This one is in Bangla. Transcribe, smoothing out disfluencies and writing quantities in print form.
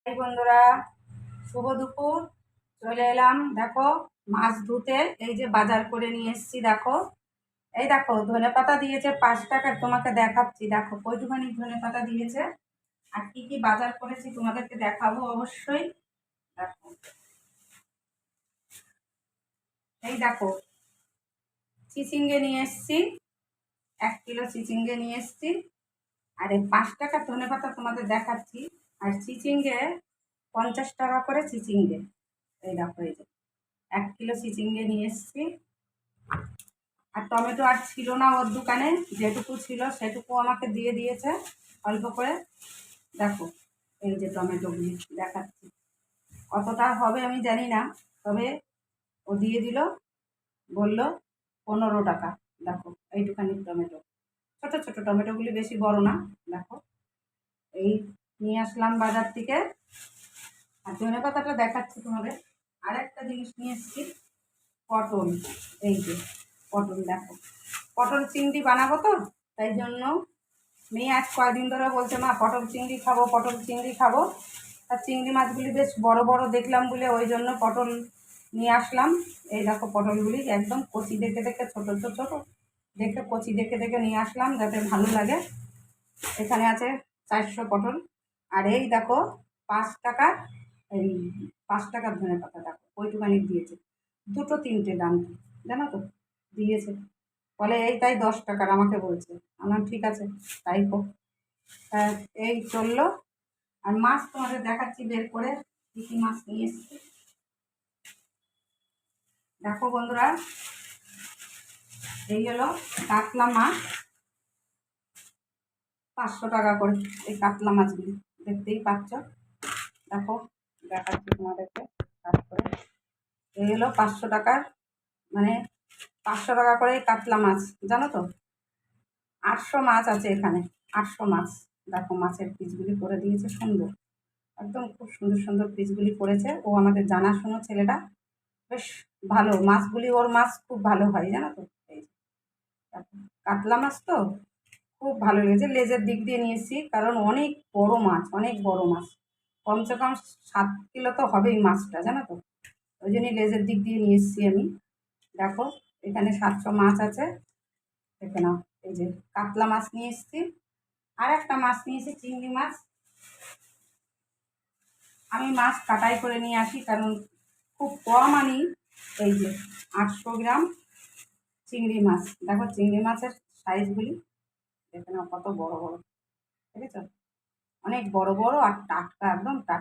এই বন্ধুরা, শুভ দুপুর। চলে এলাম, দেখো মাছ ধুতে। এই যে বাজার করে নিয়ে এসেছি, দেখো। এই দেখো ধনেপাতা দিয়েছে 5 টাকার, তোমাকে দেখাচ্ছি। দেখো কয়টুখানি ধনেপাতা দিয়েছে আর কি কি বাজার করেছি তোমাদেরকে দেখাবো অবশ্যই। দেখো, এই দেখো চিচিঙ্গে নিয়ে এসেছি, 1 কিলো চিচিঙ্গে নিয়ে এসেছি। আর এই 5 টাকার ধনেপাতা তোমাদের দেখাচ্ছি। আর চিচিঙ্গে 50 টাকা করে চিচিঙ্গে। এই দেখো, এই যে 1 কিলো চিচিঙ্গে নিয়ে এসেছি। আর টমেটো আর ছিল না ওর দোকানে, যেটুকু ছিল সেটুকু আমাকে দিয়ে দিয়েছে অল্প করে। দেখো, এই যে টমেটোগুলি দেখাচ্ছি। কতটা হবে আমি জানি না, তবে ও দিয়ে দিল, বলল 15 টাকা। দেখো এইটুখানি টমেটো, ছোট ছোট টমেটোগুলি, বেশি বড় না। দেখো, এই নিয়ে আসলাম বাজার থেকে। আর ধনে পাতাটা দেখাচ্ছি তোমাদের। আর একটা জিনিস নিয়ে এসেছি, পটল। এই যে পটল, দেখো পটল চিংড়ি বানাবো তো, তাই জন্য মেয়ে আজ কয়েকদিন ধরে বলছে, মা পটল চিংড়ি খাবো, পটল চিংড়ি খাবো। আর চিংড়ি মাছগুলি বেশ বড় বড় দেখলাম বলে ওই জন্য পটল নিয়ে আসলাম। এই দেখো পটলগুলি একদম কচি দেখে দেখে, ছোটো ছোটো ছোটো দেখে, কচি দেখে দেখে নিয়ে আসলাম যাতে ভালো লাগে। এখানে আছে 400 পটল। আর এই দেখো 5 টাকার, এই 5 টাকার ধনে পাতা, দেখো ওইটুখানি দিয়েছে। দুটো তিনটে দাম, জানো তো, দিয়েছে। বলে এই তাই 10 টাকার আমাকে বলছে। আমার ঠিক আছে, তাই হোক। এই চললো। আর মাছ তোমাদের দেখাচ্ছি বের করে, কী কী মাছ নিয়ে এসছি। দেখো বন্ধুরা, এই হলো কাতলা মাছ, 500 টাকা করে এই কাতলা মাছগুলি, দেখতেই পাচ্ছ। দেখো, দেখাচ্ছি তোমাদেরকে কাট করে। এই হলো 500 টাকার, মানে 500 টাকা করে কাতলা মাছ, জানো তো। 800 মাছ আছে এখানে, 800 মাছ। দেখো মাছের পিসগুলি করে দিয়েছে সুন্দর, একদম খুব সুন্দর সুন্দর পিসগুলি করেছে। ও আমাদের জানাশোনা ছেলেটা, বেশ ভালো মাছগুলি, ওর মাছ খুব ভালো হয়, জানো তো। এই যে দেখো, কাতলা মাছ তো খুব ভালো লেগেছে। লেজের দিক দিয়ে নিয়েছি, কারণ অনেক বড় মাছ, অনেক বড় মাছ, কমসে কম 7 কিলো তো হবেই মাছটা, জানো তো। ওই জন্যই লেজের দিক দিয়ে নিয়ে এসেছি আমি। দেখো, এখানে 700 মাছ আছে। দেখে নাও, এই যে কাতলা মাছ নিয়ে এসেছি। আর একটা মাছ নিয়েছি, চিংড়ি মাছ। আমি মাছ কাটাই করে নিয়ে আসি, কারণ খুব কম আনি। এই যে 800 গ্রাম চিংড়ি মাছ। দেখো চিংড়ি মাছের সাইজগুলি দেখে নাও, কত বড় বড়, ঠিক আছে, অনেক বড় বড় আর টাটকা, একদম টাটকা।